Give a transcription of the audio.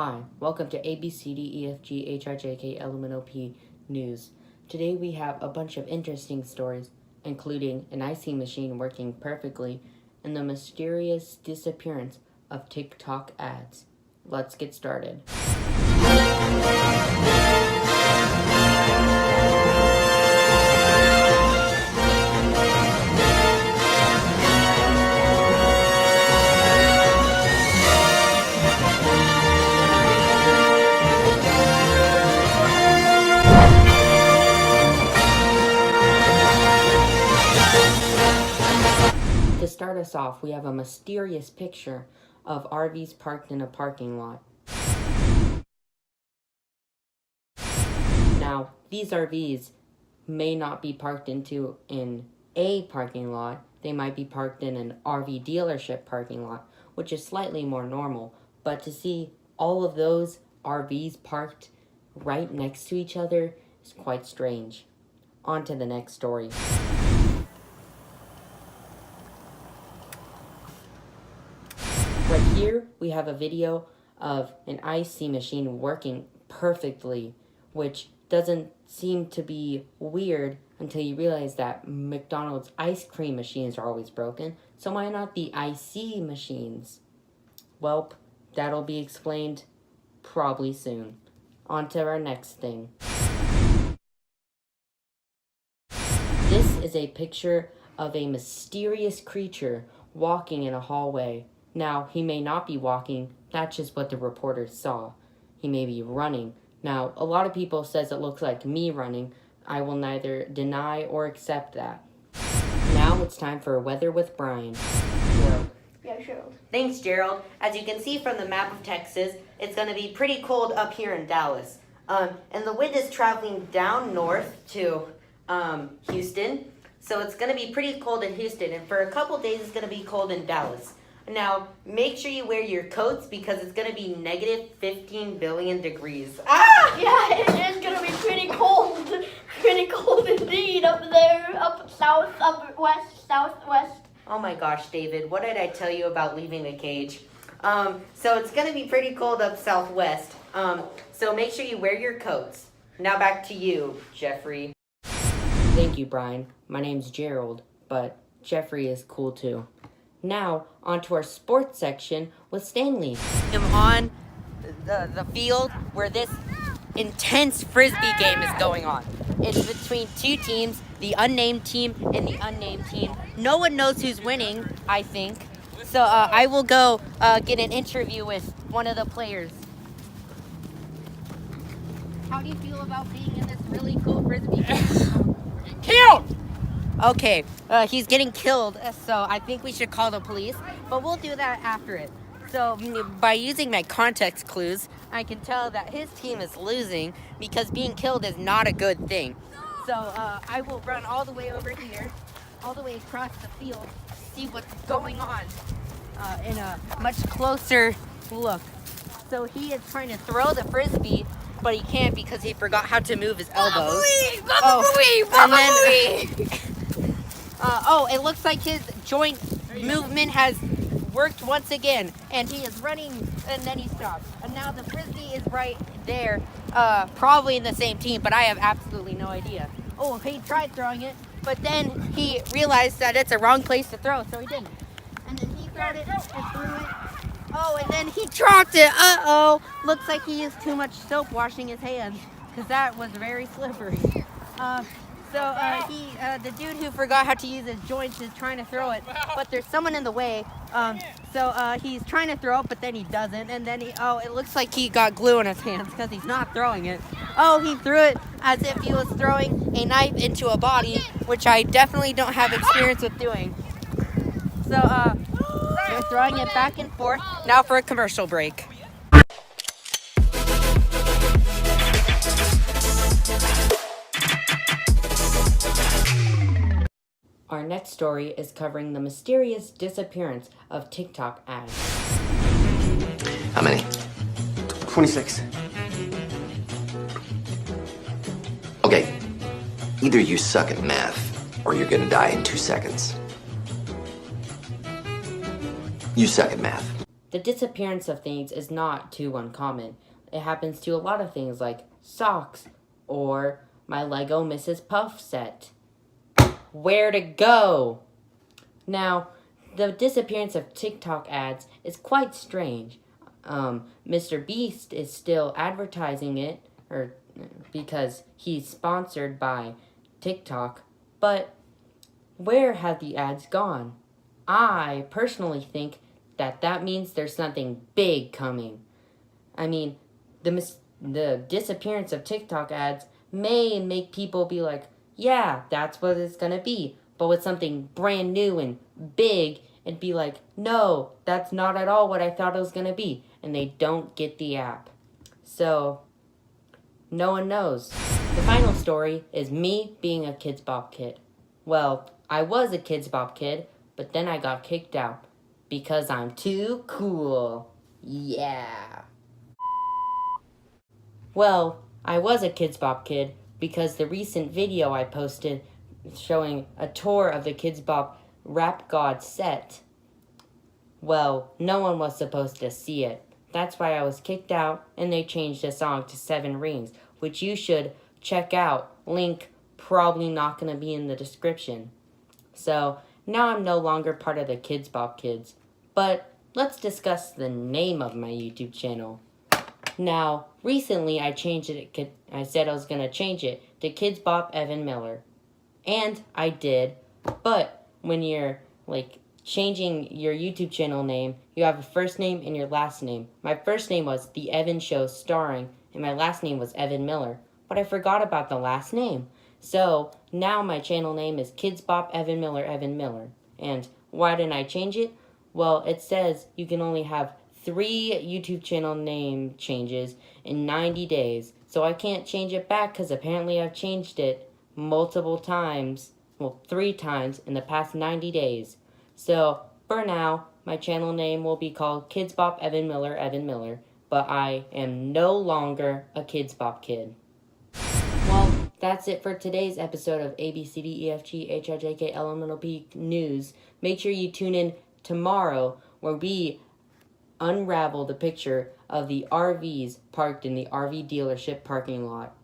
Hi, welcome to ABCDEFGHIJKLMNOP News. Today we have a bunch of interesting stories, including an Icee machine working perfectly and the mysterious disappearance of Tik Tok ads. Let's get started. To start us off, we have a mysterious picture of R.V.s parked in a parking lot. Now, these R.V.s may not be parked in a parking lot. They might be parked in an R.V. dealership parking lot, which is slightly more normal. But to see all of those R.V.s parked right next to each other is quite strange. On to the next story. Right here, we have a video of an Icee machine working perfectly, which doesn't seem to be weird until you realize that McDonald's ice cream machines are always broken, so why not the Icee machines? Welp, that'll be explained probably soon. On to our next thing. This is a picture of a mysterious creature walking in a hallway. Now, he may not be walking, that's just what the reporters saw. He may be running. Now, a lot of people says it looks like me running. I will neither deny or accept that. Now it's time for weather with Brian. Gerald. Yeah, Gerald. Thanks, Gerald. As you can see from the map of Texas, it's going to be pretty cold up here in Dallas. And the wind is traveling down north to Houston. So it's going to be pretty cold in Houston. And for a couple days, it's going to be cold in Dallas. Now, make sure you wear your coats because it's going to be negative 15 billion degrees. Ah! Yeah, it is going to be pretty cold. Pretty cold indeed up there, up south, up west, southwest. Oh my gosh, David, what did I tell you about leaving the cage? So it's going to be pretty cold up southwest. So make sure you wear your coats. Now back to you, Jeffrey. Thank you, Brian. My name's Gerald, but Jeffrey is cool too. Now, on to our sports section with Stanley. I'm on the field where this intense frisbee game is going on. It's between two teams, the unnamed team and the unnamed team. No one knows who's winning, I think. So I will go get an interview with one of the players. How do you feel about being in this really cool frisbee game? Killed! Okay, he's getting killed, so I think we should call the police, but we'll do that after it. So, by using my context clues, I can tell that his team is losing because being killed is not a good thing. So, I will run all the way over here, all the way across the field, see what's going on in a much closer look. So, he is trying to throw the frisbee, but he can't because he forgot how to move his elbows. It looks like his joint movement has worked once again, and he is running, and then he stops. And now the frisbee is right there, probably in the same team, but I have absolutely no idea. Oh, he tried throwing it, but then he realized that it's a wrong place to throw, so he didn't. And then he threw it and threw it. Oh, and then he dropped it. Uh-oh. Looks like he used too much soap washing his hands, because that was very slippery. The dude who forgot how to use his joints is trying to throw it, but there's someone in the way. He's trying to throw it, but then he doesn't, and then it looks like he got glue in his hands because he's not throwing it. Oh, he threw it as if he was throwing a knife into a body, which I definitely don't have experience with doing. So, we're throwing it back and forth. Now for a commercial break. Our next story is covering the mysterious disappearance of Tik Tok ads. How many? 26. Okay. Either you suck at math, or you're gonna die in 2 seconds. You suck at math. the disappearance of things is not too uncommon. It happens to a lot of things like socks or my Lego Mrs. Puff set. Where to go? Now, the disappearance of TikTok ads is quite strange. Mr. Beast is still advertising it, because he's sponsored by TikTok, but where have the ads gone? I personally think that means there's something big coming. I mean, the disappearance of TikTok ads may make people be like, yeah, that's what it's gonna be. But with something brand new and big, it'd be like, no, that's not at all what I thought it was gonna be. And they don't get the app. So, no one knows. The final story is me being a Kidz Bop kid. Well, I was a Kidz Bop kid, but then I got kicked out because I'm too cool. Yeah. Well, I was a Kidz Bop kid because the recent video I posted showing a tour of the Kidz Bop Rap God set, well, no one was supposed to see it. That's why I was kicked out, and they changed the song to 7 Rings, which you should check out. Link probably not going to be in the description. So, now I'm no longer part of the Kidz Bop kids. But let's discuss the name of my YouTube channel. Now, recently I changed it. I said I was going to change it to Kidz Bop Evan Miller. And I did. But when you're changing your YouTube channel name, you have a first name and your last name. My first name was The Evan Show Starring, and my last name was Evan Miller. But I forgot about the last name. So, now my channel name is Kidz Bop Evan Miller Evan Miller. And why didn't I change it? Well, it says you can only have 3 YouTube channel name changes in 90 days. So I can't change it back because apparently I've changed it multiple times. Well, 3 times in the past 90 days. So, for now, my channel name will be called Kidz Bop Evan Miller, but I am no longer a Kidz Bop kid. Well, that's it for today's episode of ABCDEFGHIJKLMNOP News. Make sure you tune in tomorrow where we unravel the picture of the R.V.s parked in the RV dealership parking lot.